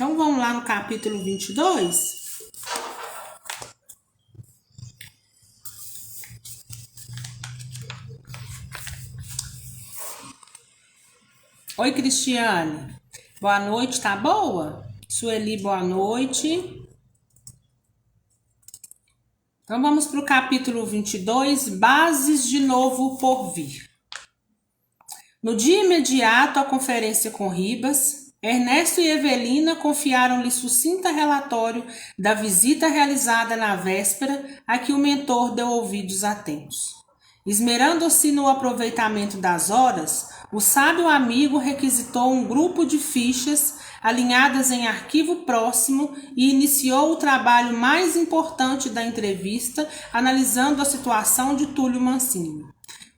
Então vamos lá no capítulo 22. Oi, Cristiane. Boa noite, tá boa? Sueli, boa noite. Então vamos para o capítulo 22, Bases de Novo Porvir. No dia imediato à conferência com Ribas, Ernesto e Evelina confiaram-lhe sucinta relatório da visita realizada na véspera, a que o mentor deu ouvidos atentos. Esmerando-se no aproveitamento das horas, o sábio amigo requisitou um grupo de fichas alinhadas em arquivo próximo e iniciou o trabalho mais importante da entrevista, analisando a situação de Túlio Mancini.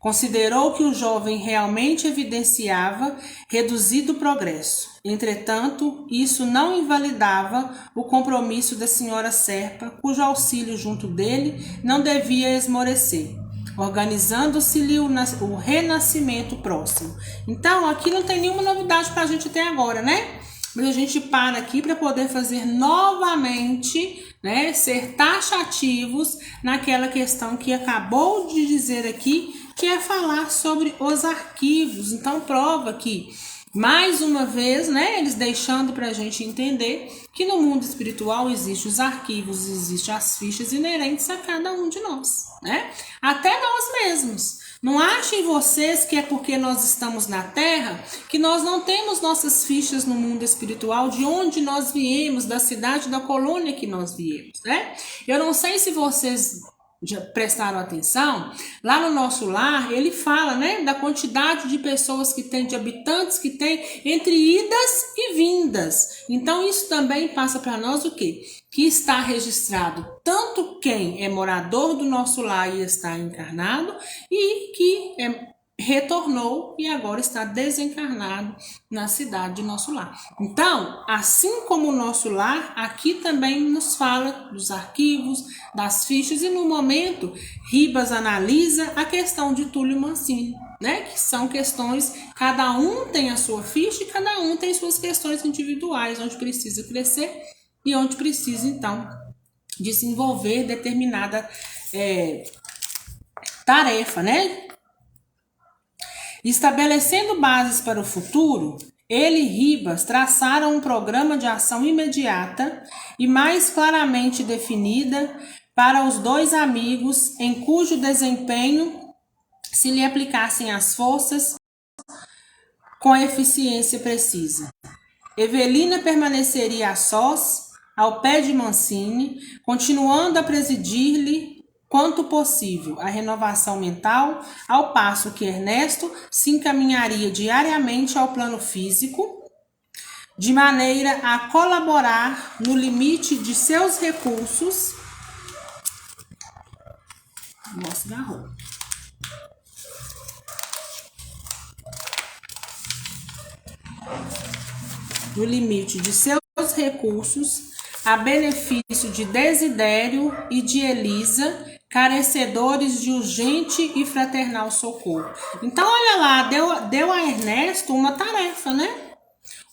Considerou que o jovem realmente evidenciava reduzido progresso. Entretanto, isso não invalidava o compromisso da senhora Serpa, cujo auxílio junto dele não devia esmorecer, organizando-se-lhe o renascimento próximo. Então, aqui não tem nenhuma novidade para a gente até agora, né? Mas a gente para aqui para poder fazer novamente, né, ser taxativos naquela questão que acabou de dizer aqui, que é falar sobre os arquivos. Então, prova que, mais uma vez, né, eles deixando para a gente entender que no mundo espiritual existem os arquivos, existem as fichas inerentes a cada um de nós, né? Até nós mesmos. Não achem vocês que é porque nós estamos na Terra que nós não temos nossas fichas no mundo espiritual, de onde nós viemos, da cidade, da colônia que nós viemos, né? Eu não sei se vocês já prestaram atenção, lá no nosso lar, ele fala, né, da quantidade de pessoas que tem, de habitantes que tem, entre idas e vindas. Então, isso também passa para nós o quê? Que está registrado tanto quem é morador do nosso lar e está encarnado, e que retornou e agora está desencarnado na cidade de nosso lar. Então, assim como o nosso lar, aqui também nos fala dos arquivos, das fichas, e no momento Ribas analisa a questão de Túlio Mancini, né? Que são questões, cada um tem a sua ficha e cada um tem suas questões individuais, onde precisa crescer e onde precisa, então, desenvolver determinada tarefa, né? Estabelecendo bases para o futuro, ele e Ribas traçaram um programa de ação imediata e mais claramente definida para os dois amigos, em cujo desempenho se lhe aplicassem as forças com a eficiência precisa. Evelina permaneceria a sós, ao pé de Mancini, continuando a presidir-lhe quanto possível a renovação mental, ao passo que Ernesto se encaminharia diariamente ao plano físico, de maneira a colaborar no limite de seus recursos. Mostra na rua. No limite de seus recursos, a benefício de Desidério e de Elisa, carecedores de urgente e fraternal socorro. Então, olha lá, deu a Ernesto uma tarefa, né?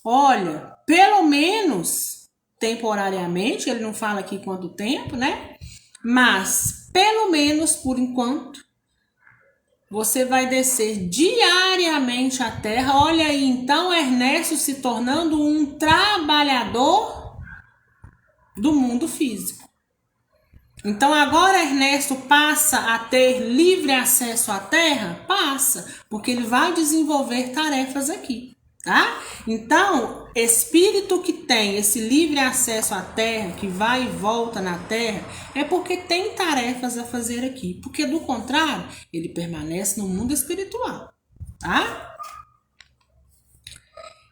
Olha, pelo menos temporariamente, ele não fala aqui quanto tempo, né? Mas, pelo menos por enquanto, você vai descer diariamente à terra. Olha aí, então, Ernesto se tornando um trabalhador do mundo físico. Então, agora Ernesto passa a ter livre acesso à terra? Passa, porque ele vai desenvolver tarefas aqui, tá? Então, espírito que tem esse livre acesso à terra, que vai e volta na terra, é porque tem tarefas a fazer aqui. Porque, do contrário, ele permanece no mundo espiritual, tá?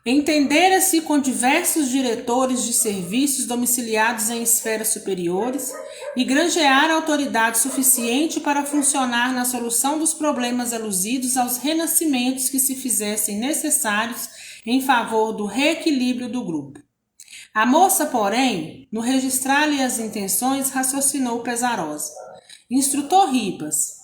Entendera-se com diversos diretores de serviços domiciliados em esferas superiores e granjear autoridade suficiente para funcionar na solução dos problemas alusidos aos renascimentos que se fizessem necessários em favor do reequilíbrio do grupo. A moça, porém, no registrar-lhe as intenções, raciocinou pesarosa. Instrutor Ribas,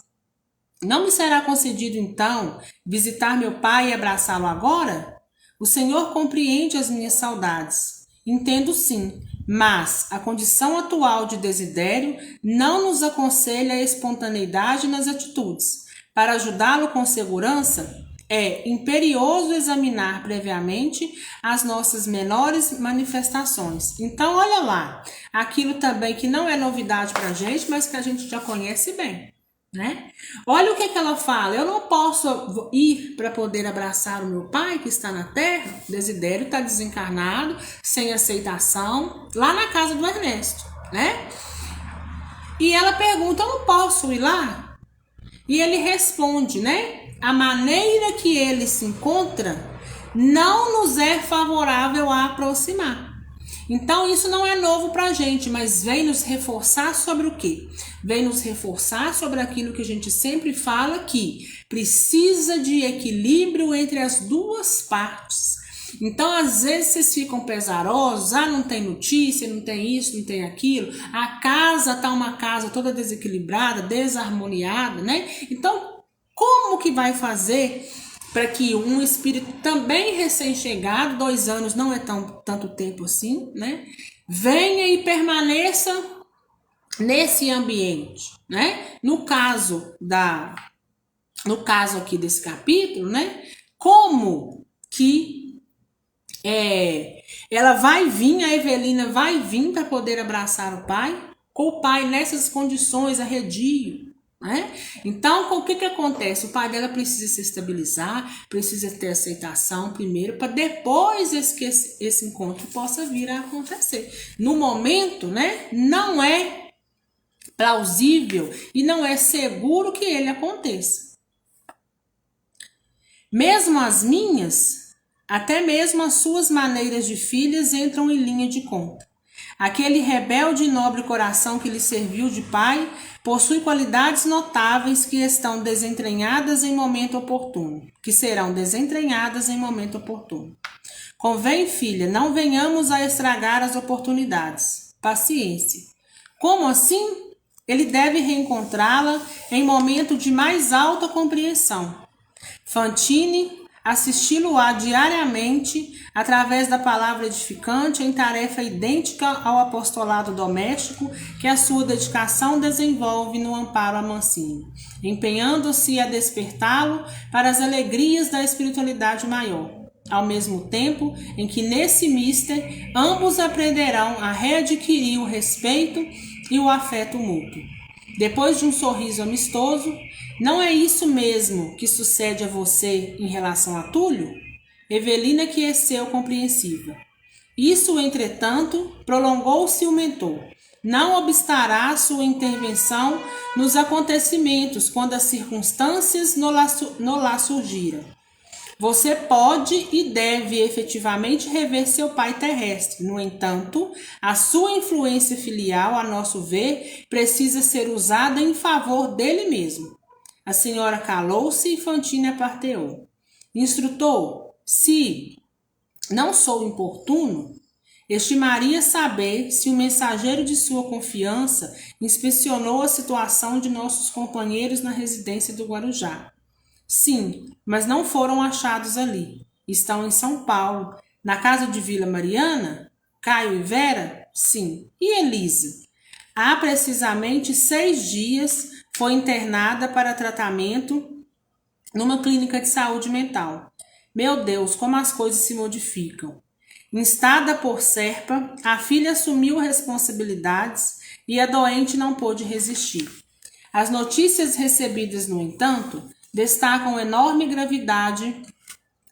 não me será concedido, então, visitar meu pai e abraçá-lo agora? O Senhor compreende as minhas saudades, Entendo sim, mas a condição atual de Desidério não nos aconselha a espontaneidade nas atitudes. Para ajudá-lo com segurança, é imperioso examinar previamente as nossas menores manifestações. Então, olha lá, aquilo também que não é novidade para a gente, mas que a gente já conhece bem, né? Olha o que ela fala: eu não posso ir para poder abraçar o meu pai que está na terra. Desidério está desencarnado, sem aceitação, lá na casa do Ernesto, né? E ela pergunta: eu não posso ir lá? E ele responde, né? A maneira que ele se encontra não nos é favorável a aproximar. Então isso não é novo para a gente, mas vem nos reforçar sobre o quê? Vem nos reforçar sobre aquilo que a gente sempre fala, que precisa de equilíbrio entre as duas partes. Então, às vezes, vocês ficam pesarosos, não tem notícia, não tem isso, não tem aquilo, a casa tá uma casa toda desequilibrada, desarmoniada, né? Então, como que vai fazer para que um espírito também recém-chegado, 2 anos não é tanto tempo assim, né? Venha e permaneça nesse ambiente, né? No caso aqui desse capítulo, né? Como que ela vai vir, a Evelina vai vir para poder abraçar o pai, com o pai nessas condições, arredio, né? Então, o que acontece? O pai dela precisa se estabilizar, precisa ter aceitação primeiro, para depois esse encontro possa vir a acontecer. No momento, né, não é plausível e não é seguro que ele aconteça. Mesmo as minhas, até mesmo as suas maneiras de filhas entram em linha de conta. Aquele rebelde e nobre coração que lhe serviu de pai possui qualidades notáveis que estão desentranhadas em momento oportuno, que serão desentranhadas em momento oportuno. Convém, filha, não venhamos a estragar as oportunidades. Paciência. Como assim? Ele deve reencontrá-la em momento de mais alta compreensão. Fantine assisti-lo-á diariamente através da palavra edificante em tarefa idêntica ao apostolado doméstico que a sua dedicação desenvolve no amparo a Mancini, empenhando-se a despertá-lo para as alegrias da espiritualidade maior, ao mesmo tempo em que nesse mister ambos aprenderão a readquirir o respeito e o afeto mútuo. Depois de um sorriso amistoso: não é isso mesmo que sucede a você em relação a Túlio? Evelina quiesceu compreensiva. Isso, entretanto, prolongou-se o mentor. Não obstará sua intervenção nos acontecimentos quando as circunstâncias no lá surgiram. Você pode e deve efetivamente rever seu pai terrestre. No entanto, a sua influência filial, a nosso ver, precisa ser usada em favor dele mesmo. A senhora calou-se e Fantine aparteou. Instrutor, se não sou importuno, estimaria saber se o mensageiro de sua confiança inspecionou a situação de nossos companheiros na residência do Guarujá. Sim, mas não foram achados ali. Estão em São Paulo, na casa de Vila Mariana? Caio e Vera? Sim. E Elisa? Há precisamente 6 dias foi internada para tratamento numa clínica de saúde mental. Meu Deus, como as coisas se modificam. Instada por Serpa, a filha assumiu responsabilidades e a doente não pôde resistir. As notícias recebidas, no entanto, destacam enorme gravidade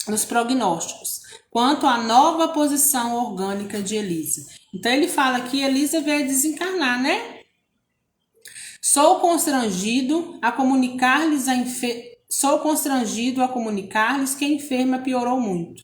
nos prognósticos quanto à nova posição orgânica de Elisa. Então ele fala que Elisa veio desencarnar, né? Sou constrangido a comunicar-lhes que a enferma piorou muito,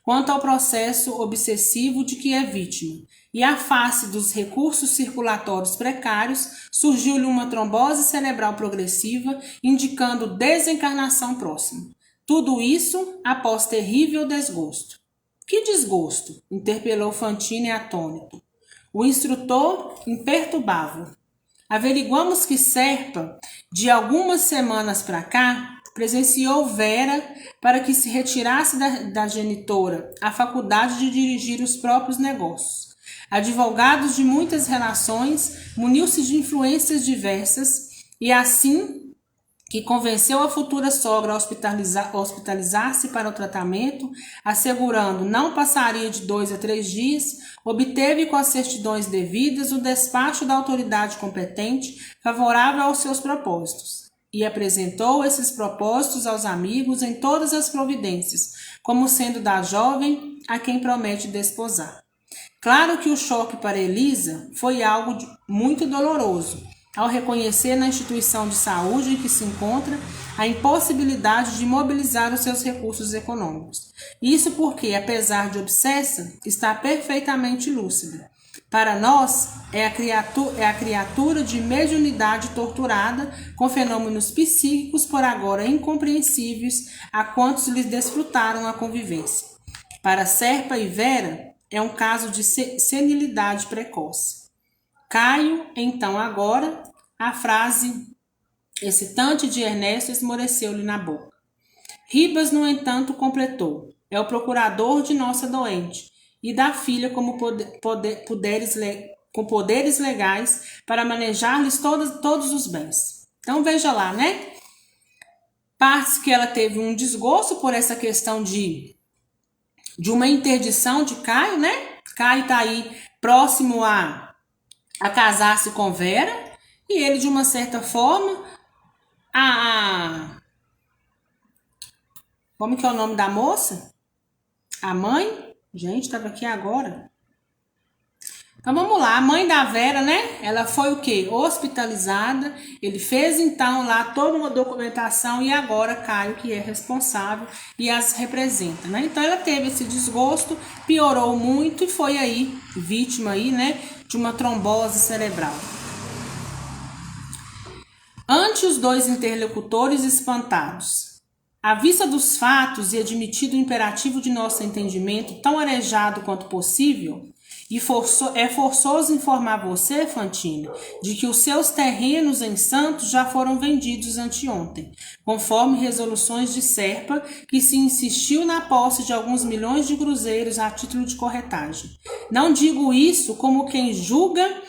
quanto ao processo obsessivo de que é vítima, e à face dos recursos circulatórios precários, surgiu-lhe uma trombose cerebral progressiva, indicando desencarnação próxima. Tudo isso após terrível desgosto. Que desgosto? Interpelou Fantine atônito. O instrutor, imperturbável. Averiguamos que Serpa, de algumas semanas para cá, presenciou Vera para que se retirasse da genitora a faculdade de dirigir os próprios negócios. Advogados de muitas relações, muniu-se de influências diversas e assim que convenceu a futura sogra a hospitalizar-se para o tratamento, assegurando não passaria de 2 a 3 dias, obteve com as certidões devidas o despacho da autoridade competente favorável aos seus propósitos e apresentou esses propósitos aos amigos em todas as providências, como sendo da jovem a quem promete desposar. Claro que o choque para Elisa foi algo muito doloroso, ao reconhecer na instituição de saúde em que se encontra a impossibilidade de mobilizar os seus recursos econômicos. Isso porque, apesar de obsessa, está perfeitamente lúcida. Para nós, é a criatura de mediunidade torturada com fenômenos psíquicos por agora incompreensíveis a quantos lhes desfrutaram a convivência. Para Serpa e Vera, é um caso de senilidade precoce. Caio, então agora, a frase excitante de Ernesto esmoreceu-lhe na boca. Ribas, no entanto, completou. É o procurador de nossa doente e da filha com poderes legais para manejar-lhes todos os bens. Então veja lá, né? Parte que ela teve um desgosto por essa questão de uma interdição de Caio, né? Caio está aí próximo a casar-se com Vera, e ele, de uma certa forma, como que é o nome da moça? A mãe? Gente, estava aqui agora. Então, vamos lá. A mãe da Vera, né? Ela foi o quê? Hospitalizada. Ele fez, então, lá toda uma documentação e agora Caio, que é responsável e as representa, né? Então, ela teve esse desgosto, piorou muito e foi aí vítima aí, né? De uma trombose cerebral. Ante os dois interlocutores espantados, à vista dos fatos e admitido o imperativo de nosso entendimento tão arejado quanto possível, e é forçoso informar você, Fantine, de que os seus terrenos em Santos já foram vendidos anteontem, conforme resoluções de Serpa, que se insistiu na posse de alguns milhões de cruzeiros a título de corretagem. Não digo isso como quem julga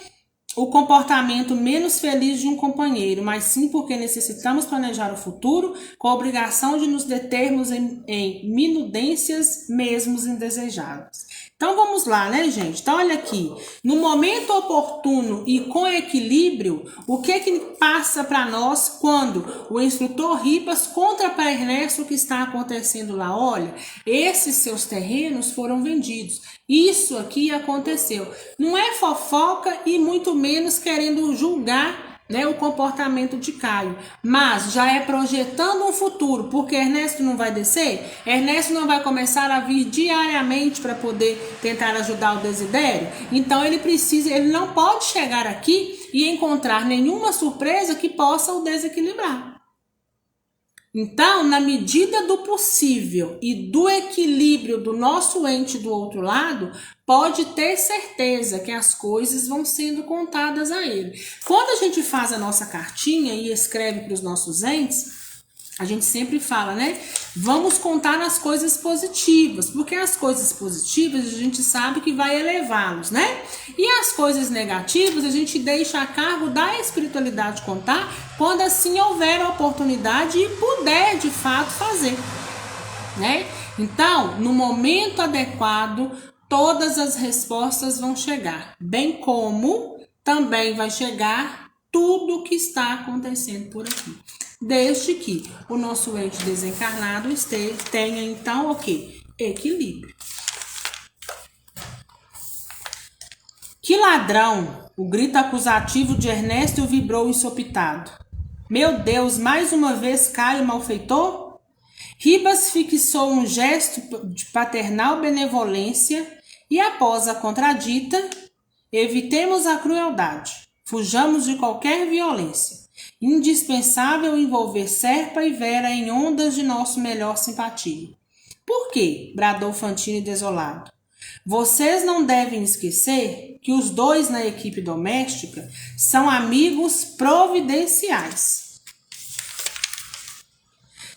o comportamento menos feliz de um companheiro, mas sim porque necessitamos planejar o futuro com a obrigação de nos determos em minudências mesmo indesejáveis. Então vamos lá, né, gente? Então olha aqui, no momento oportuno e com equilíbrio, o que passa para nós quando o instrutor Ribas conta para Ernesto o que está acontecendo lá? Olha, esses seus terrenos foram vendidos. Isso aqui aconteceu. Não é fofoca e muito menos querendo julgar, né, o comportamento de Caio, mas já é projetando um futuro, porque Ernesto não vai descer, Ernesto não vai começar a vir diariamente para poder tentar ajudar o Desidério, então ele não pode chegar aqui e encontrar nenhuma surpresa que possa o desequilibrar. Então, na medida do possível e do equilíbrio do nosso ente do outro lado, pode ter certeza que as coisas vão sendo contadas a ele. Quando a gente faz a nossa cartinha e escreve para os nossos entes, a gente sempre fala, né? Vamos contar as coisas positivas, porque as coisas positivas a gente sabe que vai elevá-los, né? E as coisas negativas a gente deixa a cargo da espiritualidade contar quando assim houver a oportunidade e puder de fato fazer, né? Então, no momento adequado, todas as respostas vão chegar, bem como também vai chegar tudo o que está acontecendo por aqui. Desde que o nosso ente desencarnado tenha, então, o quê? Equilíbrio. Que ladrão! O grito acusativo de Ernesto vibrou ensopitado. Meu Deus, mais uma vez Caio malfeitor? Ribas fixou um gesto de paternal benevolência e, após a contradita, evitemos a crueldade, fujamos de qualquer violência. Indispensável envolver Serpa e Vera em ondas de nosso melhor simpatia. Por quê? Bradou Fantine desolado. Vocês não devem esquecer que os dois na equipe doméstica são amigos providenciais.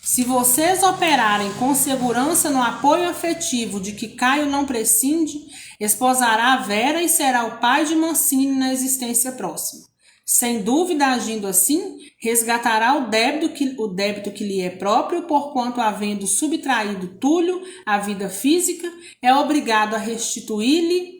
Se vocês operarem com segurança no apoio afetivo de que Caio não prescinde, esposará a Vera e será o pai de Mancini na existência próxima. Sem dúvida, agindo assim, resgatará o débito que lhe é próprio, porquanto, havendo subtraído Túlio à vida física, é obrigado a restituir-lhe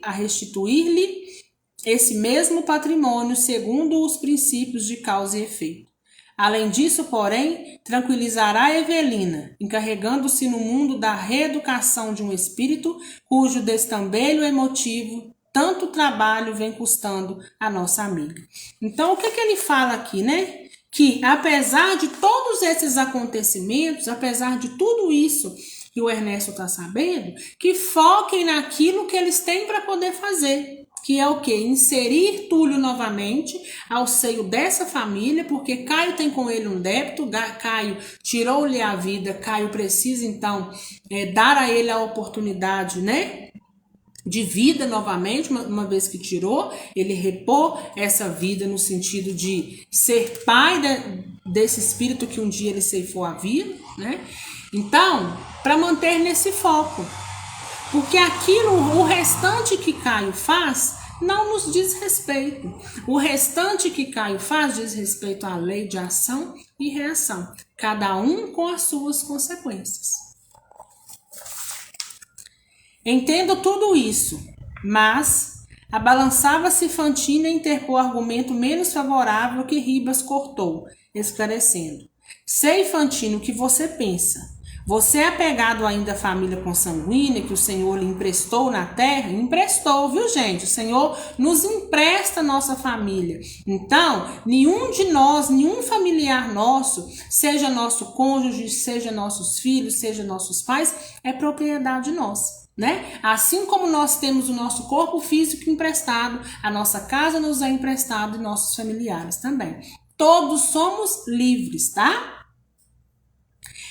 esse mesmo patrimônio segundo os princípios de causa e efeito. Além disso, porém, tranquilizará Evelina, encarregando-se no mundo da reeducação de um espírito cujo destambelho emotivo tanto trabalho vem custando a nossa amiga. Então, o que ele fala aqui, né? Que apesar de todos esses acontecimentos, apesar de tudo isso que o Ernesto está sabendo, que foquem naquilo que eles têm para poder fazer. Que é o quê? Inserir Túlio novamente ao seio dessa família, porque Caio tem com ele um débito, Caio tirou-lhe a vida, Caio precisa então dar a ele a oportunidade, né, de vida novamente, uma vez que tirou, ele repor essa vida no sentido de ser pai desse espírito que um dia ele ceifou a vida, né? Então, para manter nesse foco. Porque aquilo, o restante que Caio faz, não nos diz respeito. O restante que Caio faz diz respeito à lei de ação e reação. Cada um com as suas consequências. Entendo tudo isso, mas abalançava-se Fantine a interpor argumento menos favorável que Ribas cortou, esclarecendo. Sei, Fantine, o que você pensa. Você é apegado ainda à família consanguínea que o Senhor lhe emprestou na terra? Emprestou, viu, gente? O Senhor nos empresta a nossa família. Então, nenhum de nós, nenhum familiar nosso, seja nosso cônjuge, seja nossos filhos, seja nossos pais, é propriedade nossa, né? Assim como nós temos o nosso corpo físico emprestado, a nossa casa nos é emprestada e nossos familiares também. Todos somos livres, tá?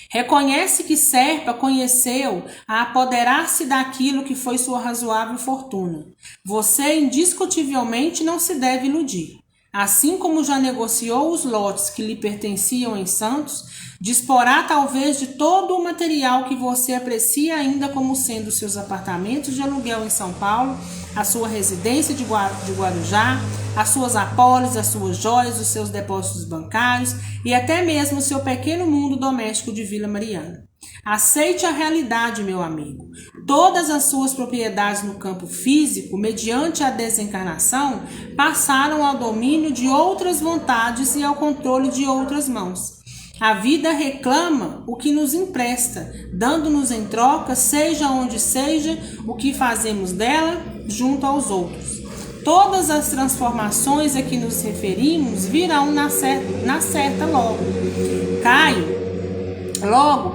Reconhece que Serpa conheceu a apoderar-se daquilo que foi sua razoável fortuna. Você indiscutivelmente não se deve iludir. Assim como já negociou os lotes que lhe pertenciam em Santos, disporá talvez de todo o material que você aprecia ainda como sendo seus apartamentos de aluguel em São Paulo, a sua residência de Guarujá, as suas apólices, as suas joias, os seus depósitos bancários e até mesmo o seu pequeno mundo doméstico de Vila Mariana. Aceite a realidade, meu amigo. Todas as suas propriedades no campo físico, mediante a desencarnação, passaram ao domínio de outras vontades e ao controle de outras mãos. A vida reclama o que nos empresta, dando-nos em troca, seja onde seja, o que fazemos dela junto aos outros. Todas as transformações a que nos referimos virão na certa logo.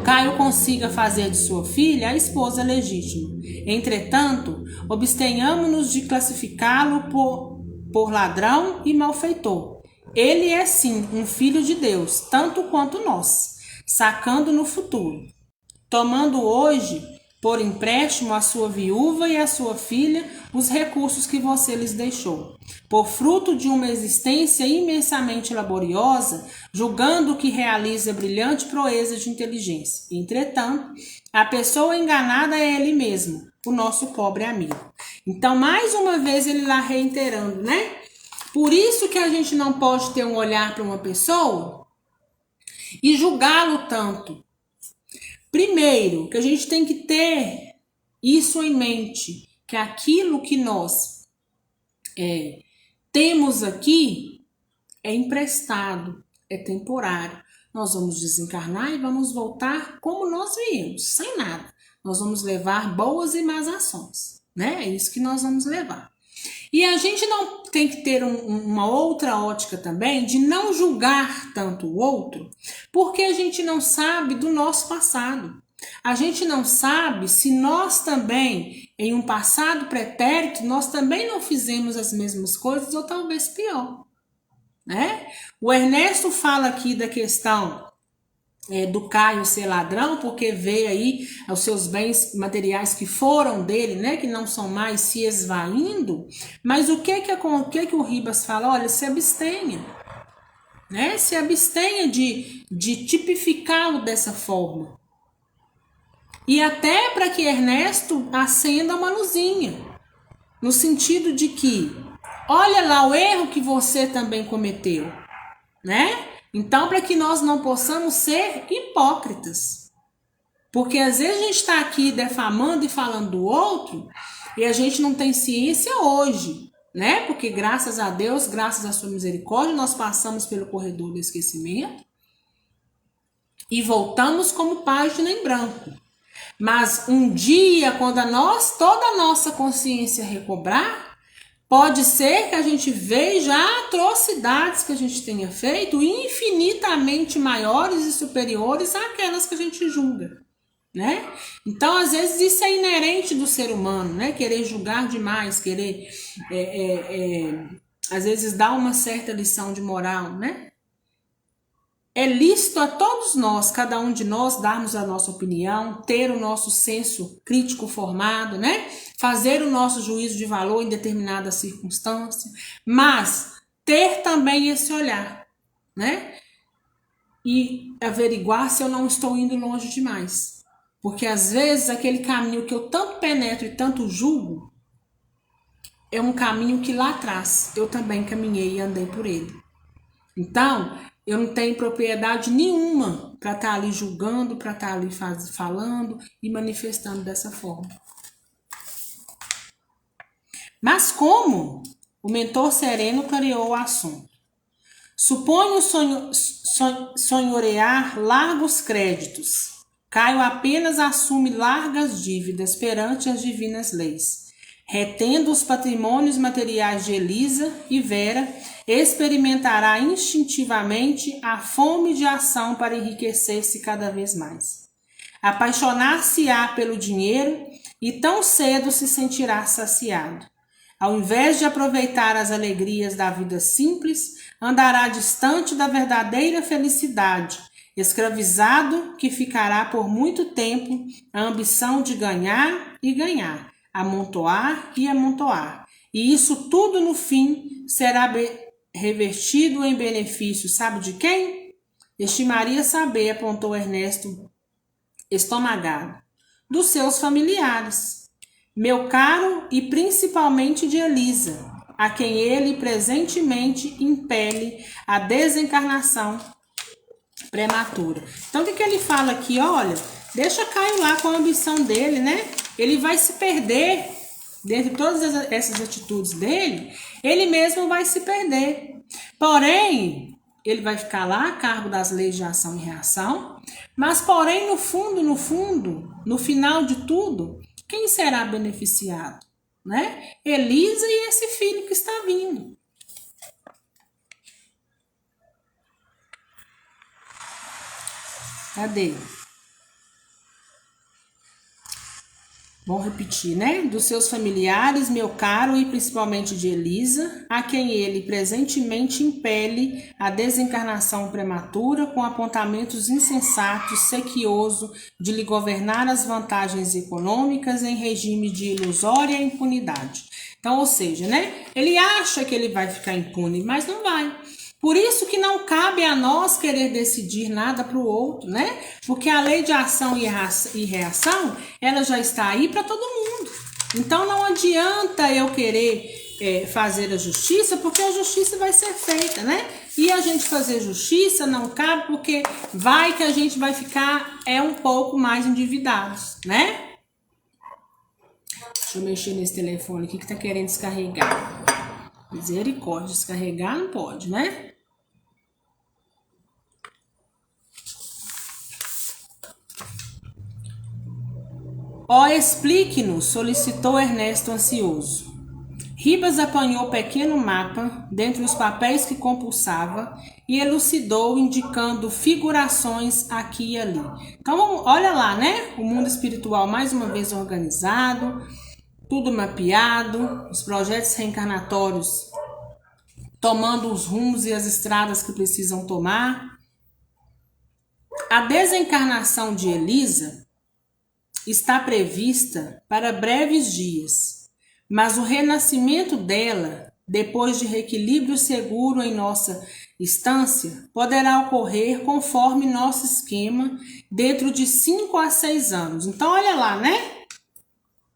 Caio consiga fazer de sua filha a esposa legítima. Entretanto, abstenhamos-nos de classificá-lo por ladrão e malfeitor. Ele é sim um filho de Deus, tanto quanto nós, sacando no futuro, tomando hoje por empréstimo a sua viúva e a sua filha os recursos que você lhes deixou, por fruto de uma existência imensamente laboriosa, julgando que realiza brilhante proeza de inteligência. Entretanto, a pessoa enganada é ele mesmo, o nosso pobre amigo. Então, mais uma vez, ele lá reiterando, né? Por isso que a gente não pode ter um olhar para uma pessoa e julgá-lo tanto. Primeiro, que a gente tem que ter isso em mente, que aquilo que nós temos aqui é emprestado, é temporário. Nós vamos desencarnar e vamos voltar como nós viemos, sem nada. Nós vamos levar boas e más ações, né? É isso que nós vamos levar. E a gente não tem que ter uma outra ótica também de não julgar tanto o outro, porque a gente não sabe do nosso passado. A gente não sabe se nós também, em um passado pretérito, nós também não fizemos as mesmas coisas ou talvez pior, né? O Ernesto fala aqui da questão do Caio ser ladrão, porque vê aí os seus bens materiais que foram dele, né, que não são mais, se esvaindo. Mas o que o Ribas fala? Olha, se abstenha. né? Se abstenha de tipificá-lo dessa forma. E até para que Ernesto acenda uma luzinha, no sentido de que, olha lá o erro que você também cometeu, né? Então, para que nós não possamos ser hipócritas. Porque às vezes a gente está aqui defamando e falando do outro e a gente não tem ciência hoje, né? Porque graças a Deus, graças à sua misericórdia, nós passamos pelo corredor do esquecimento e voltamos como página em branco. Mas um dia, quando toda a nossa consciência recobrar, pode ser que a gente veja atrocidades que a gente tenha feito infinitamente maiores e superiores àquelas que a gente julga, né? Então, às vezes, isso é inerente do ser humano, né? Querer julgar demais, querer, às vezes, dar uma certa lição de moral, né? É lícito a todos nós, cada um de nós, darmos a nossa opinião, ter o nosso senso crítico formado, né? Fazer o nosso juízo de valor em determinada circunstância, mas ter também esse olhar, né? E averiguar se eu não estou indo longe demais. Porque às vezes aquele caminho que eu tanto penetro e tanto julgo é um caminho que lá atrás eu também caminhei e andei por ele. Então, eu não tenho propriedade nenhuma para estar ali julgando, para estar ali falando e manifestando dessa forma. Mas como o mentor sereno clareou o assunto? Suponho sonhorear largos créditos. Caio apenas assume largas dívidas perante as divinas leis. Retendo os patrimônios materiais de Elisa e Vera, experimentará instintivamente a fome de ação para enriquecer-se cada vez mais. Apaixonar-se-á pelo dinheiro e tão cedo se sentirá saciado. Ao invés de aproveitar as alegrias da vida simples, andará distante da verdadeira felicidade, escravizado que ficará por muito tempo a ambição de ganhar e ganhar, amontoar e amontoar. E isso tudo no fim será revertido em benefício, sabe de quem? Estimaria saber, apontou Ernesto estomagado, dos seus familiares. Meu caro e principalmente de Elisa, a quem ele presentemente impele a desencarnação prematura. Então, o que ele fala aqui? Olha, deixa Caio lá com a ambição dele, né? Ele vai se perder, dentre todas essas atitudes dele, ele mesmo vai se perder. Porém, ele vai ficar lá a cargo das leis de ação e reação, mas porém, no fundo, no final de tudo, quem será beneficiado? Né? Elisa e esse filho que está vindo. Cadê? Vamos repetir, né? Dos seus familiares, meu caro, e principalmente de Elisa, a quem ele presentemente impele a desencarnação prematura com apontamentos insensatos, sequioso de lhe governar as vantagens econômicas em regime de ilusória impunidade. Então, ou seja, né? Ele acha que ele vai ficar impune, mas não vai. Por isso que não cabe a nós querer decidir nada para o outro, né? Porque a lei de ação e reação, ela já está aí para todo mundo. Então não adianta eu querer fazer a justiça, porque a justiça vai ser feita, né? E a gente fazer justiça não cabe, porque vai que a gente vai ficar um pouco mais endividados, né? Deixa eu mexer nesse telefone aqui que tá querendo descarregar. Misericórdia, descarregar não pode, né? Ó, explique-nos, solicitou Ernesto ansioso. Ribas apanhou o pequeno mapa dentre os papéis que compulsava e elucidou, indicando figurações aqui e ali. Então, olha lá, né? O mundo espiritual mais uma vez organizado, tudo mapeado, os projetos reencarnatórios tomando os rumos e as estradas que precisam tomar. A desencarnação de Elisa está prevista para breves dias, mas o renascimento dela, depois de reequilíbrio seguro em nossa instância poderá ocorrer conforme nosso esquema dentro de 5 a 6 anos. Então, olha lá, né?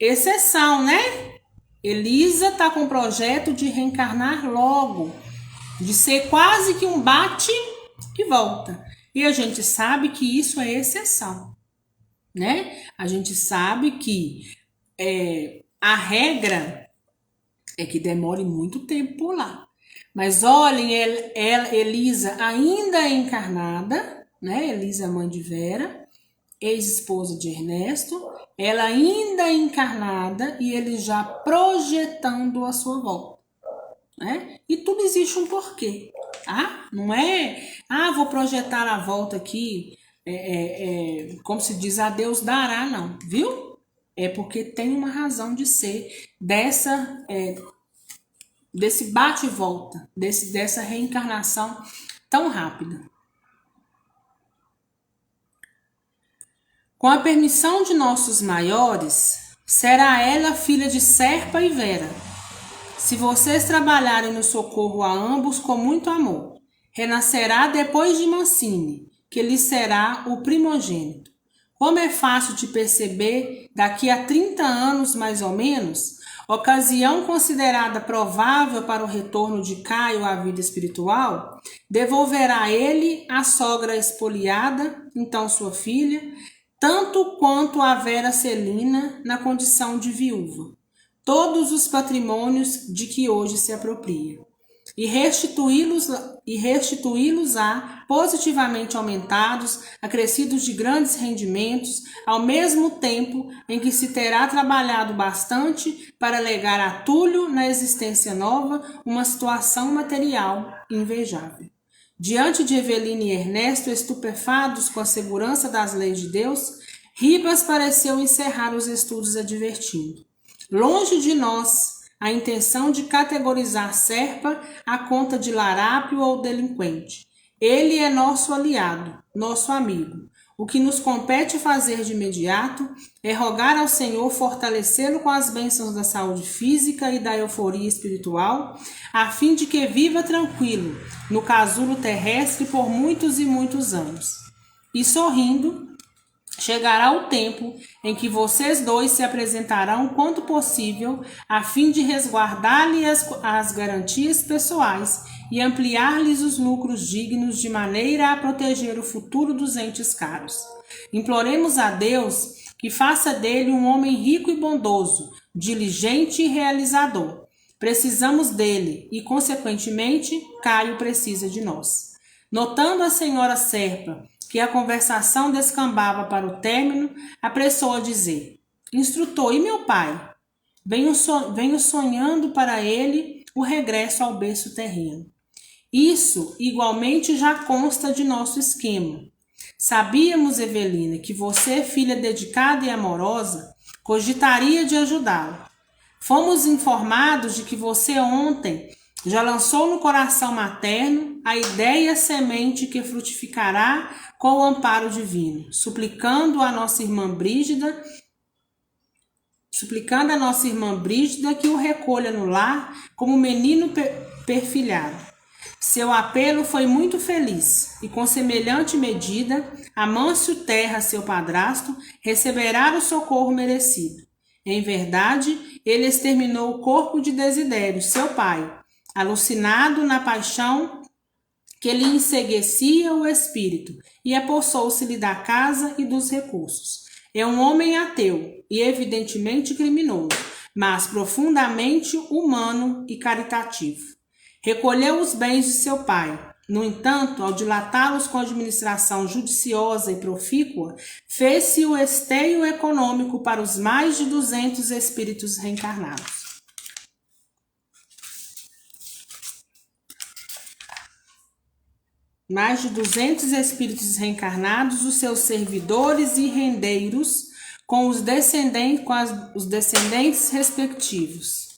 Exceção, né? Elisa está com o projeto de reencarnar logo, de ser quase que um bate e volta. E a gente sabe que isso é exceção, né? A gente sabe que a regra é que demore muito tempo por lá. Mas olhem, Elisa ainda é encarnada, né? Elisa, mãe de Vera, ex-esposa de Ernesto, ela ainda é encarnada e ele já projetando a sua volta, né? E tudo existe um porquê, tá? Não é, vou projetar a volta aqui, como se diz, a Deus dará, não, viu? É porque tem uma razão de ser desse bate e volta, dessa reencarnação tão rápida. Com a permissão de nossos maiores, será ela filha de Serpa e Vera. Se vocês trabalharem no socorro a ambos com muito amor, renascerá depois de Mancini, que lhe será o primogênito. Como é fácil de perceber, daqui a 30 anos mais ou menos, ocasião considerada provável para o retorno de Caio à vida espiritual, devolverá ele a sogra espoliada, então sua filha, tanto quanto a Vera Celina na condição de viúva, todos os patrimônios de que hoje se apropria, e restituí-los-á positivamente aumentados, acrescidos de grandes rendimentos, ao mesmo tempo em que se terá trabalhado bastante para legar a Túlio, na existência nova, uma situação material invejável. Diante de Evelina e Ernesto, estupefados com a segurança das leis de Deus, Ribas pareceu encerrar os estudos advertindo: longe de nós a intenção de categorizar Serpa à conta de larápio ou delinquente. Ele é nosso aliado, nosso amigo. O que nos compete fazer de imediato é rogar ao Senhor fortalecê-lo com as bênçãos da saúde física e da euforia espiritual, a fim de que viva tranquilo no casulo terrestre por muitos e muitos anos. E sorrindo, chegará o tempo em que vocês dois se apresentarão quanto possível a fim de resguardar-lhe as garantias pessoais e ampliar-lhes os lucros dignos de maneira a proteger o futuro dos entes caros. Imploremos a Deus que faça dele um homem rico e bondoso, diligente e realizador. Precisamos dele e, consequentemente, Caio precisa de nós. Notando a senhora Serpa que a conversação descambava para o término, apressou a dizer: instrutor, e meu pai? Venho sonhando para ele o regresso ao berço terreno. Isso igualmente já consta de nosso esquema. Sabíamos, Evelina, que você, filha dedicada e amorosa, cogitaria de ajudá-lo. Fomos informados de que você ontem já lançou no coração materno a ideia semente que frutificará com o amparo divino, suplicando a nossa irmã Brígida que o recolha no lar como menino perfilhado. Seu apelo foi muito feliz, e com semelhante medida, Amâncio Terra, seu padrasto, receberá o socorro merecido. Em verdade, ele exterminou o corpo de Desidério, seu pai, alucinado na paixão que lhe enseguecia o espírito, e apossou-se-lhe da casa e dos recursos. É um homem ateu e evidentemente criminoso, mas profundamente humano e caritativo. Recolheu os bens de seu pai. No entanto, ao dilatá-los com administração judiciosa e profícua, fez-se o esteio econômico para os mais de 200 espíritos reencarnados. Mais de 200 espíritos reencarnados, os seus servidores e rendeiros, com os descendentes respectivos.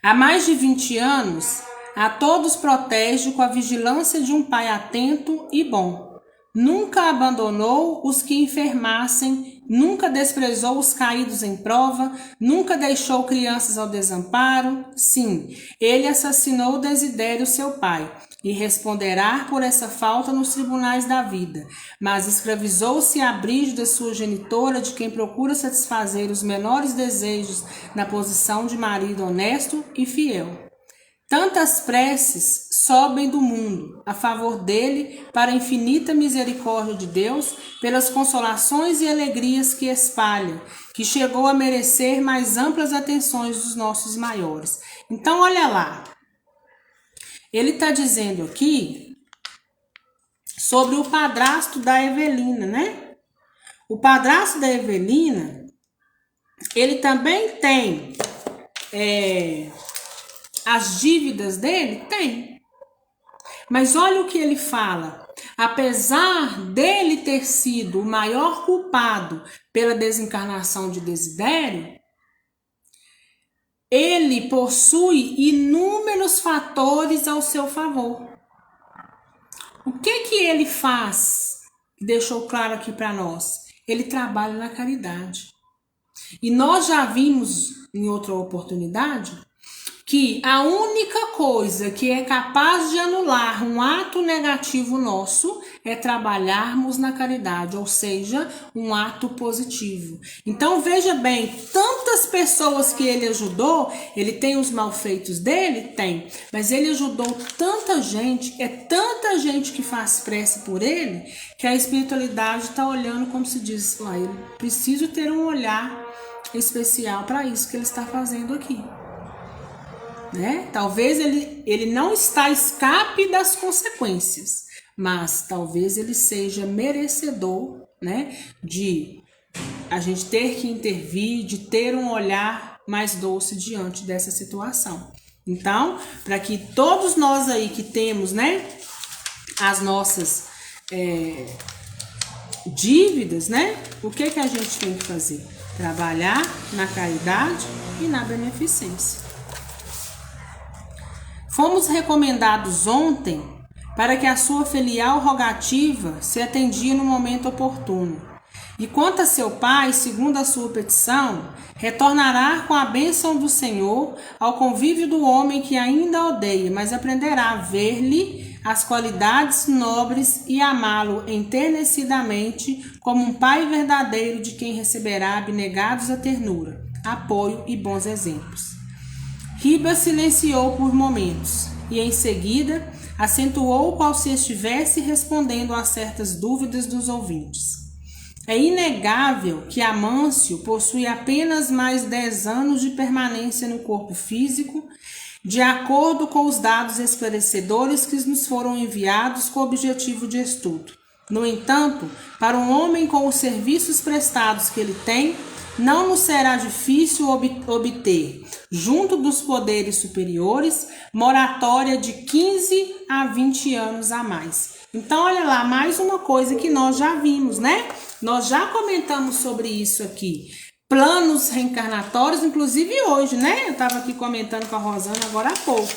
Há mais de 20 anos, a todos protege com a vigilância de um pai atento e bom. Nunca abandonou os que enfermassem, nunca desprezou os caídos em prova, nunca deixou crianças ao desamparo. Sim, ele assassinou Desidério, seu pai, e responderá por essa falta nos tribunais da vida, mas escravizou-se à brígida da sua genitora, de quem procura satisfazer os menores desejos na posição de marido honesto e fiel. Tantas preces sobem do mundo a favor dele para a infinita misericórdia de Deus, pelas consolações e alegrias que espalha, que chegou a merecer mais amplas atenções dos nossos maiores. Então, olha lá. Ele está dizendo aqui sobre o padrasto da Evelina, né? O padrasto da Evelina, ele também tem as dívidas dele? Tem. Mas olha o que ele fala. Apesar dele ter sido o maior culpado pela desencarnação de Desidério, ele possui inúmeros fatores ao seu favor. O que ele faz? Deixou claro aqui para nós. Ele trabalha na caridade. E nós já vimos em outra oportunidade que a única coisa que é capaz de anular um ato negativo nosso é trabalharmos na caridade, ou seja, um ato positivo. Então veja bem, tantas pessoas que ele ajudou, ele tem os malfeitos dele? Tem, mas ele ajudou tanta gente, é tanta gente que faz prece por ele, que a espiritualidade está olhando como se diz, ele precisa ter um olhar especial para isso que ele está fazendo aqui. Né? Talvez ele não está a escape das consequências, mas talvez ele seja merecedor, né, de a gente ter que intervir, de ter um olhar mais doce diante dessa situação. Então, para que todos nós aí que temos, né, as nossas dívidas, né, o que a gente tem que fazer? Trabalhar na caridade e na beneficência. Fomos recomendados ontem para que a sua filial rogativa se atendia no momento oportuno. E quanto a seu pai, segundo a sua petição, retornará com a bênção do Senhor ao convívio do homem que ainda odeia, mas aprenderá a ver-lhe as qualidades nobres e amá-lo enternecidamente como um pai verdadeiro de quem receberá abnegados a ternura, apoio e bons exemplos. Ribas silenciou por momentos e, em seguida, acentuou qual se estivesse respondendo a certas dúvidas dos ouvintes. É inegável que Amâncio possui apenas mais 10 anos de permanência no corpo físico, de acordo com os dados esclarecedores que nos foram enviados com o objetivo de estudo. No entanto, para um homem com os serviços prestados que ele tem, não nos será difícil obter, junto dos poderes superiores, moratória de 15 a 20 anos a mais. Então, olha lá, mais uma coisa que nós já vimos, né? Nós já comentamos sobre isso aqui. Planos reencarnatórios, inclusive hoje, né? Eu estava aqui comentando com a Rosana agora há pouco.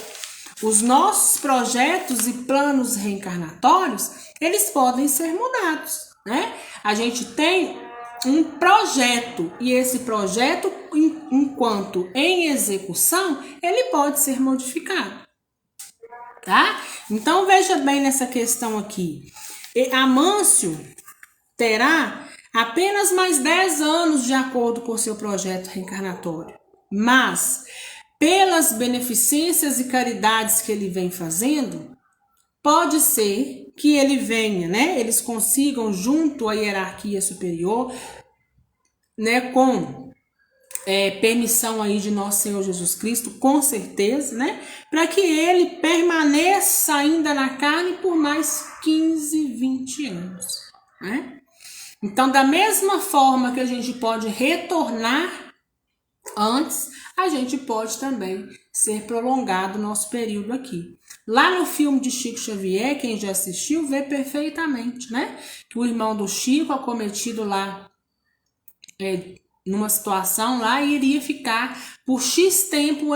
Os nossos projetos e planos reencarnatórios, eles podem ser mudados, né? A gente tem um projeto e esse projeto, enquanto em execução, ele pode ser modificado, tá? Então veja bem nessa questão aqui. Amâncio terá apenas mais 10 anos de acordo com seu projeto reencarnatório, mas pelas beneficências e caridades que ele vem fazendo, pode ser que ele venha, né? Eles consigam, junto à hierarquia superior, né? Com permissão aí de nosso Senhor Jesus Cristo, com certeza, né? Para que ele permaneça ainda na carne por mais 15, 20 anos, né? Então, da mesma forma que a gente pode retornar antes, a gente pode também ser prolongado o nosso período aqui. Lá no filme de Chico Xavier, quem já assistiu, vê perfeitamente, né? Que o irmão do Chico, acometido lá numa situação lá e iria ficar por X tempo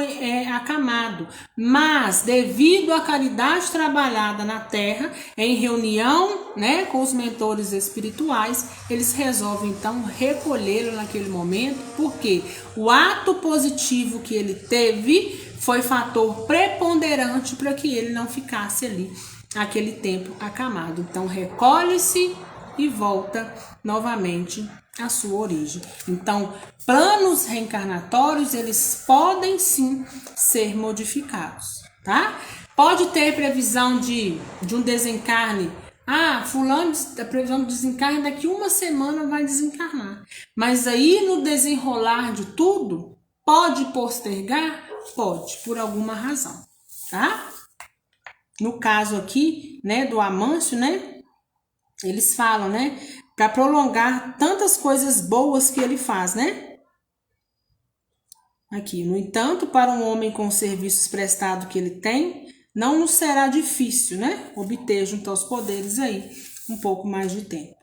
acamado. Mas, devido à caridade trabalhada na terra, em reunião, né, com os mentores espirituais, eles resolvem então recolhê-lo naquele momento, porque o ato positivo que ele teve foi fator preponderante para que ele não ficasse ali aquele tempo acamado. Então, recolhe-se e volta novamente à sua origem. Então, planos reencarnatórios, eles podem sim ser modificados, tá? Pode ter previsão de um desencarne. Fulano, a previsão de desencarne daqui uma semana vai desencarnar. Mas aí, no desenrolar de tudo, pode postergar? Pode, por alguma razão, tá? No caso aqui, né, do Amâncio, né, eles falam, né, para prolongar tantas coisas boas que ele faz, né? Aqui, no entanto, para um homem com os serviços prestados que ele tem, não nos será difícil, né, obter junto aos poderes aí um pouco mais de tempo.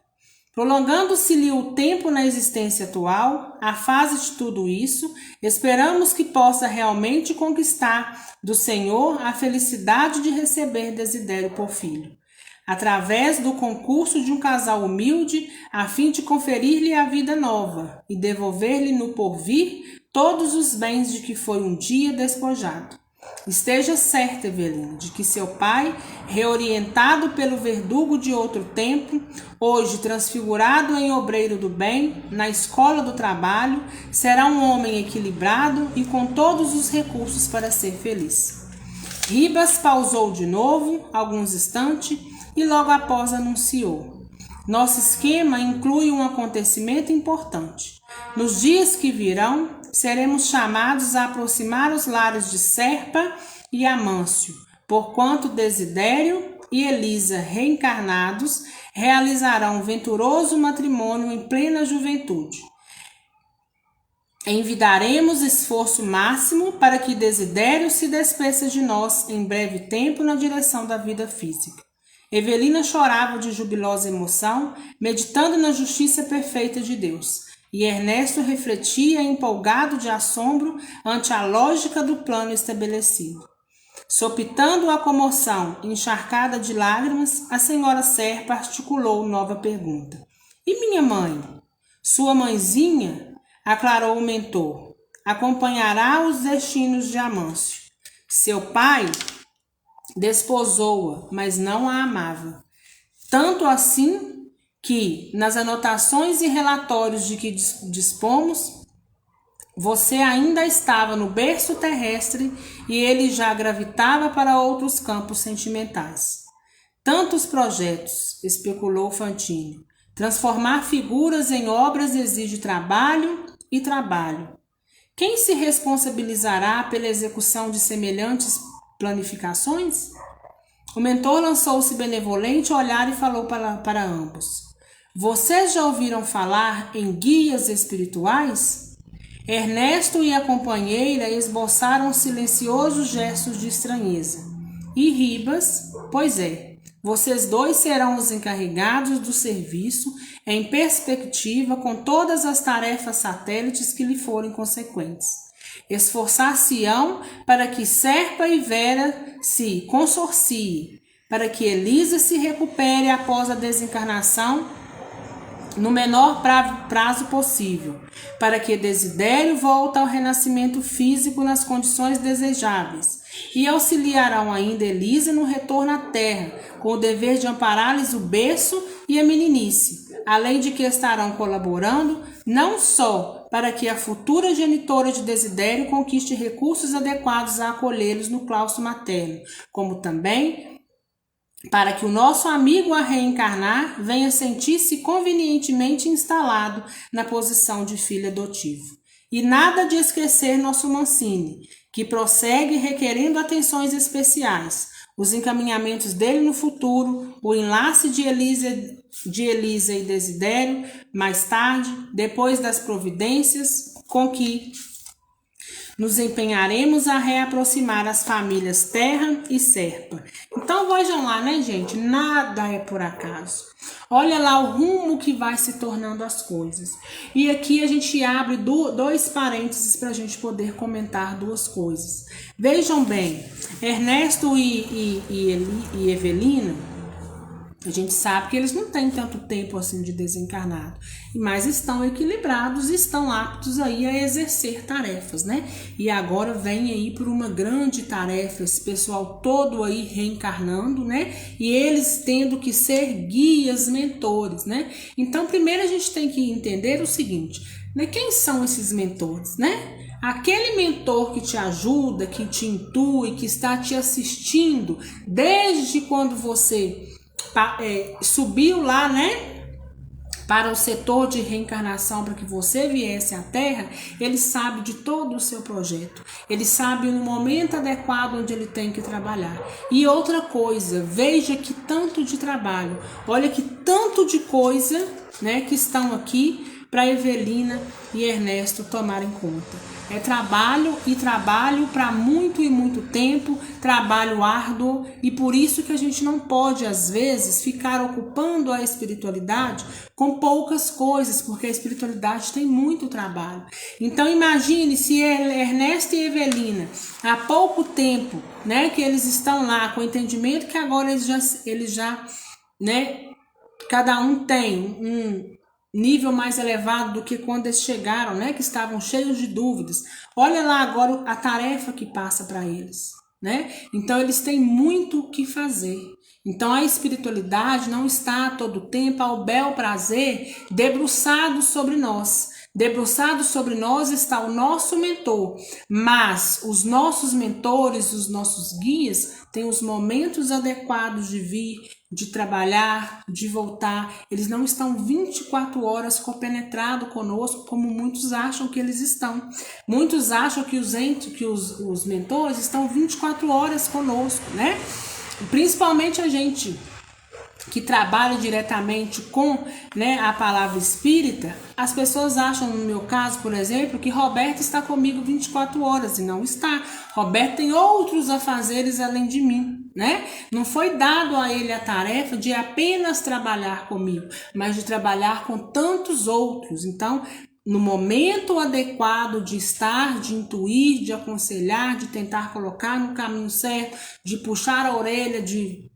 Prolongando-se-lhe o tempo na existência atual, a fase de tudo isso, esperamos que possa realmente conquistar do Senhor a felicidade de receber Desidério por filho, através do concurso de um casal humilde, a fim de conferir-lhe a vida nova e devolver-lhe no porvir todos os bens de que foi um dia despojado. Esteja certa, Evelina, de que seu pai, reorientado pelo verdugo de outro tempo, hoje transfigurado em obreiro do bem, na escola do trabalho, será um homem equilibrado e com todos os recursos para ser feliz. Ribas pausou de novo, alguns instantes, e logo após anunciou: nosso esquema inclui um acontecimento importante. Nos dias que virão, seremos chamados a aproximar os lares de Serpa e Amâncio, porquanto Desidério e Elisa, reencarnados, realizarão um venturoso matrimônio em plena juventude. Envidaremos esforço máximo para que Desidério se despeça de nós em breve tempo na direção da vida física. Evelina chorava de jubilosa emoção, meditando na justiça perfeita de Deus. E Ernesto refletia empolgado de assombro ante a lógica do plano estabelecido. Sopitando a comoção, encharcada de lágrimas, a senhora Serpa articulou nova pergunta. E minha mãe? Sua mãezinha? Aclarou o mentor. Acompanhará os destinos de Amâncio. Seu pai desposou-a, mas não a amava. Tanto assim que, nas anotações e relatórios de que dispomos, você ainda estava no berço terrestre e ele já gravitava para outros campos sentimentais. Tantos projetos, especulou Fantine. Transformar figuras em obras exige trabalho e trabalho. Quem se responsabilizará pela execução de semelhantes planificações? O mentor lançou-se benevolente olhar e falou para ambos. Vocês já ouviram falar em guias espirituais? Ernesto e a companheira esboçaram silenciosos gestos de estranheza. E Ribas, pois é, vocês dois serão os encarregados do serviço em perspectiva com todas as tarefas satélites que lhe forem consequentes. Esforçar-se-ão para que Serpa e Vera se consorciem, para que Elisa se recupere após a desencarnação no menor prazo possível, para que Desidério volte ao renascimento físico nas condições desejáveis, e auxiliarão ainda Elisa no retorno à terra, com o dever de amparar-lhes o berço e a meninice, além de que estarão colaborando não só para que a futura genitora de Desidério conquiste recursos adequados a acolhê-los no claustro materno, como também para que o nosso amigo a reencarnar venha sentir-se convenientemente instalado na posição de filho adotivo. E nada de esquecer nosso Mancini, que prossegue requerendo atenções especiais, os encaminhamentos dele no futuro, o enlace de Elisa e Desidério, mais tarde, depois das providências com que nos empenharemos a reaproximar as famílias Terra e Serpa. Então vejam lá, né, gente? Nada é por acaso. Olha lá o rumo que vai se tornando as coisas. E aqui a gente abre dois parênteses para a gente poder comentar duas coisas. Vejam bem, Ernesto e Evelina, a gente sabe que eles não têm tanto tempo assim de desencarnado, mas estão equilibrados e estão aptos aí a exercer tarefas, né? E agora vem aí por uma grande tarefa, esse pessoal todo aí reencarnando, né? E eles tendo que ser guias, mentores, né? Então, primeiro a gente tem que entender o seguinte, né? Quem são esses mentores, né? Aquele mentor que te ajuda, que te intui, que está te assistindo desde quando você subiu lá, né, para o setor de reencarnação para que você viesse à Terra, ele sabe de todo o seu projeto, ele sabe no momento adequado onde ele tem que trabalhar. E outra coisa, veja que tanto de trabalho, olha que tanto de coisa, né, que estão aqui para Evelina e Ernesto tomarem conta. É trabalho e trabalho para muito e muito tempo, trabalho árduo, e por isso que a gente não pode, às vezes, ficar ocupando a espiritualidade com poucas coisas, porque a espiritualidade tem muito trabalho. Então imagine se Ernesto e Evelina, há pouco tempo, né, que eles estão lá, com o entendimento que agora eles já, né, cada um tem um nível mais elevado do que quando eles chegaram, né, que estavam cheios de dúvidas. Olha lá agora a tarefa que passa para eles, né? Então eles têm muito o que fazer. Então a espiritualidade não está a todo tempo ao bel prazer debruçado sobre nós. Debruçado sobre nós está o nosso mentor, mas os nossos mentores, os nossos guias, têm os momentos adequados de vir, de trabalhar, de voltar. Eles não estão 24 horas compenetrados conosco, como muitos acham que eles estão. Muitos acham que os mentores estão 24 horas conosco, né? Principalmente a gente que trabalha diretamente com, né, a palavra espírita. As pessoas acham, no meu caso, por exemplo, que Roberto está comigo 24 horas, e não está. Roberto tem outros afazeres além de mim, né? Não foi dado a ele a tarefa de apenas trabalhar comigo, mas de trabalhar com tantos outros. Então, no momento adequado de estar, de intuir, de aconselhar, de tentar colocar no caminho certo, de puxar a orelha, de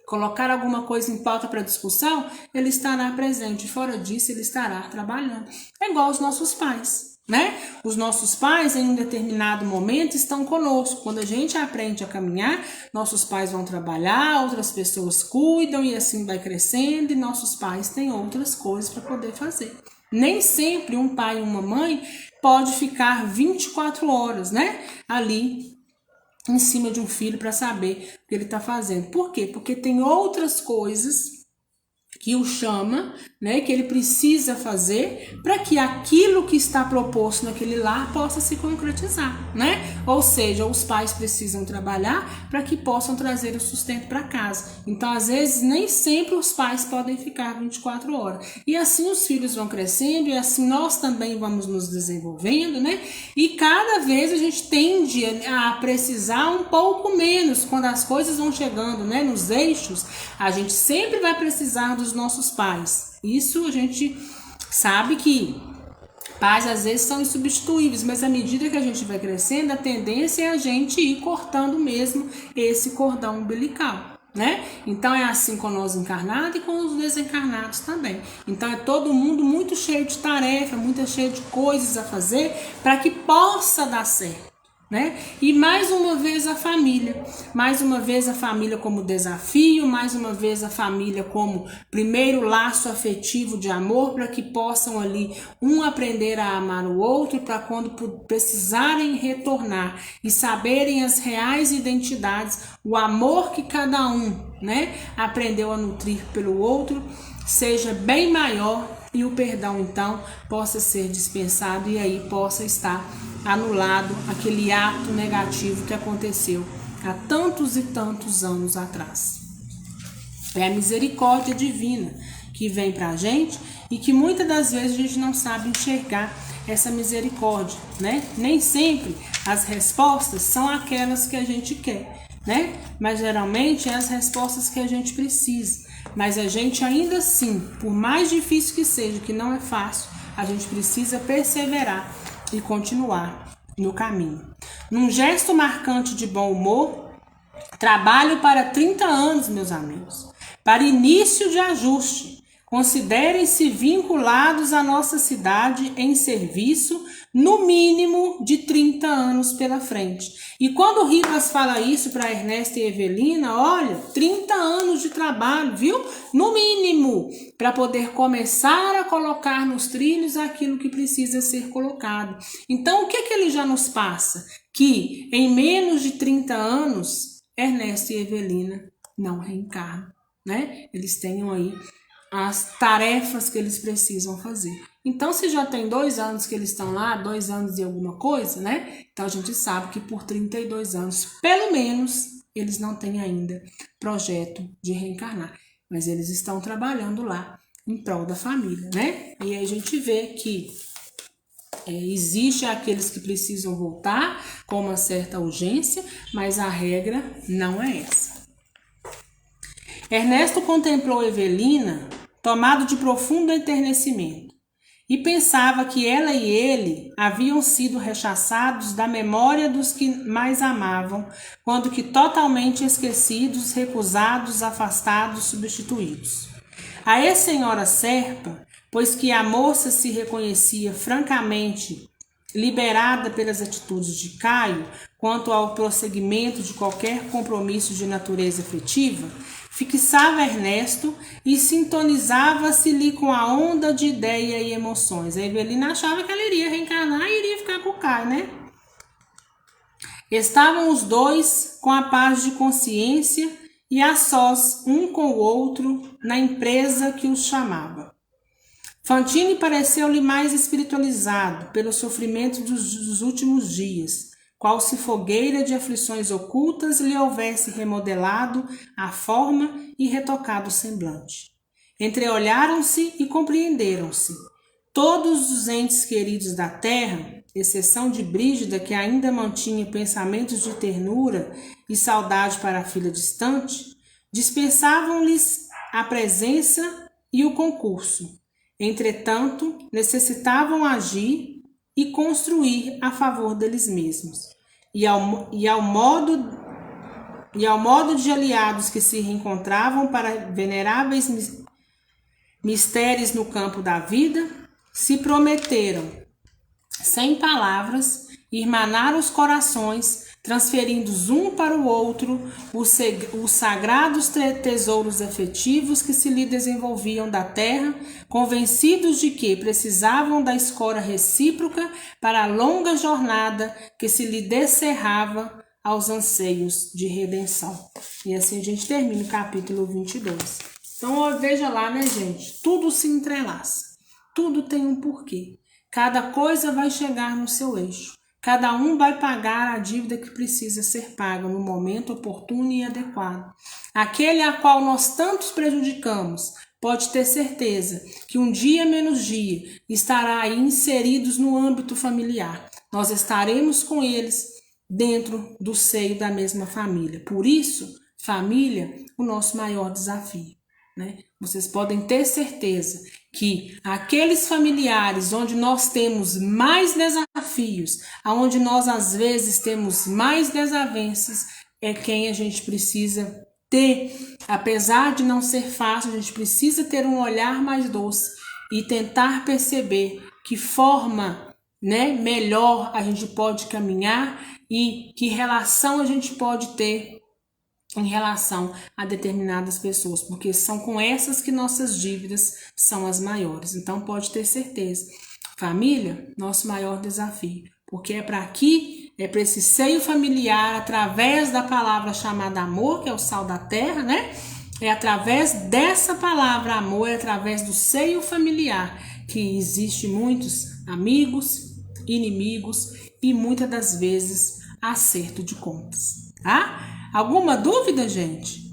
colocar alguma coisa em pauta para discussão, ele estará presente. Fora disso, ele estará trabalhando. É igual os nossos pais, né? Os nossos pais, em um determinado momento, estão conosco. Quando a gente aprende a caminhar, nossos pais vão trabalhar, outras pessoas cuidam e assim vai crescendo, e nossos pais têm outras coisas para poder fazer. Nem sempre um pai e uma mãe pode ficar 24 horas, né, ali em cima de um filho para saber o que ele está fazendo. Por quê? Porque tem outras coisas que o chama, né, que ele precisa fazer para que aquilo que está proposto naquele lar possa se concretizar, né? Ou seja, os pais precisam trabalhar para que possam trazer o sustento para casa. Então, às vezes, nem sempre os pais podem ficar 24 horas. E assim os filhos vão crescendo, e assim nós também vamos nos desenvolvendo, né? E cada vez a gente tende a precisar um pouco menos quando as coisas vão chegando, né, nos eixos. A gente sempre vai precisar dos nossos pais. Isso a gente sabe que pais às vezes são insubstituíveis, mas à medida que a gente vai crescendo, a tendência é a gente ir cortando mesmo esse cordão umbilical, né? Então é assim com nós encarnados e com os desencarnados também. Então é todo mundo muito cheio de tarefa, muito cheio de coisas a fazer para que possa dar certo, né? E mais uma vez a família como desafio, mais uma vez a família como primeiro laço afetivo de amor, para que possam ali um aprender a amar o outro, para quando precisarem retornar e saberem as reais identidades, o amor que cada um, né, aprendeu a nutrir pelo outro seja bem maior, e o perdão então possa ser dispensado, e aí possa estar anulado aquele ato negativo que aconteceu há tantos e tantos anos atrás. É a misericórdia divina que vem para a gente e que muitas das vezes a gente não sabe enxergar essa misericórdia, né? Nem sempre as respostas são aquelas que a gente quer, né? Mas geralmente é as respostas que a gente precisa. Mas a gente ainda assim, por mais difícil que seja, que não é fácil, a gente precisa perseverar e continuar no caminho. Num gesto marcante de bom humor, trabalho para 30 anos, meus amigos, para início de ajuste. Considerem-se vinculados à nossa cidade em serviço, no mínimo de 30 anos pela frente. E quando o Ribas fala isso para Ernesto e Evelina, olha, 30 anos de trabalho, viu? No mínimo, para poder começar a colocar nos trilhos aquilo que precisa ser colocado. Então, o que ele já nos passa? Que em menos de 30 anos, Ernesto e Evelina não reencarnam, né? Eles tenham aí as tarefas que eles precisam fazer. Então, se já tem 2 anos que eles estão lá, 2 anos e alguma coisa, né? Então, a gente sabe que por 32 anos, pelo menos, eles não têm ainda projeto de reencarnar. Mas eles estão trabalhando lá em prol da família, né? E aí a gente vê que existe aqueles que precisam voltar com uma certa urgência, mas a regra não é essa. Ernesto contemplou Evelina, tomado de profundo enternecimento, e pensava que ela e ele haviam sido rechaçados da memória dos que mais amavam, quando que totalmente esquecidos, recusados, afastados, substituídos. A ex-senhora Serpa, pois que a moça se reconhecia francamente liberada pelas atitudes de Caio quanto ao prosseguimento de qualquer compromisso de natureza afetiva, fixava Ernesto e sintonizava-se-lhe com a onda de ideia e emoções. A Evelina achava que ela iria reencarnar e iria ficar com o Caio, né? Estavam os dois com a paz de consciência e a sós, um com o outro, na empresa que os chamava. Fantine pareceu-lhe mais espiritualizado pelo sofrimento dos últimos dias, qual se fogueira de aflições ocultas lhe houvesse remodelado a forma e retocado o semblante. Entreolharam-se e compreenderam-se. Todos os entes queridos da terra, exceção de Brígida, que ainda mantinha pensamentos de ternura e saudade para a filha distante, dispensavam-lhes a presença e o concurso. Entretanto, necessitavam agir e construir a favor deles mesmos. E ao modo de aliados que se reencontravam para veneráveis mistérios no campo da vida, se prometeram, sem palavras, irmanar os corações, transferindo um para o outro os sagrados tesouros afetivos que se lhe desenvolviam da terra, convencidos de que precisavam da escora recíproca para a longa jornada que se lhe descerrava aos anseios de redenção. E assim a gente termina o capítulo 22. Então, veja lá, né, gente? Tudo se entrelaça. Tudo tem um porquê. Cada coisa vai chegar no seu eixo. Cada um vai pagar a dívida que precisa ser paga no momento oportuno e adequado. Aquele a qual nós tantos prejudicamos, pode ter certeza que um dia menos dia estará aí inseridos no âmbito familiar. Nós estaremos com eles dentro do seio da mesma família. Por isso, família, o nosso maior desafio, né? Vocês podem ter certeza que aqueles familiares onde nós temos mais desafios, onde nós às vezes temos mais desavenças, é quem a gente precisa ter, apesar de não ser fácil, a gente precisa ter um olhar mais doce e tentar perceber que forma, né, melhor a gente pode caminhar e que relação a gente pode ter em relação a determinadas pessoas, porque são com essas que nossas dívidas são as maiores. Então pode ter certeza, família, nosso maior desafio, porque é para esse seio familiar, através da palavra chamada amor, que é o sal da terra, né? É através dessa palavra amor, é através do seio familiar que existe muitos amigos, inimigos e muitas das vezes acerto de contas, tá? Alguma dúvida, gente?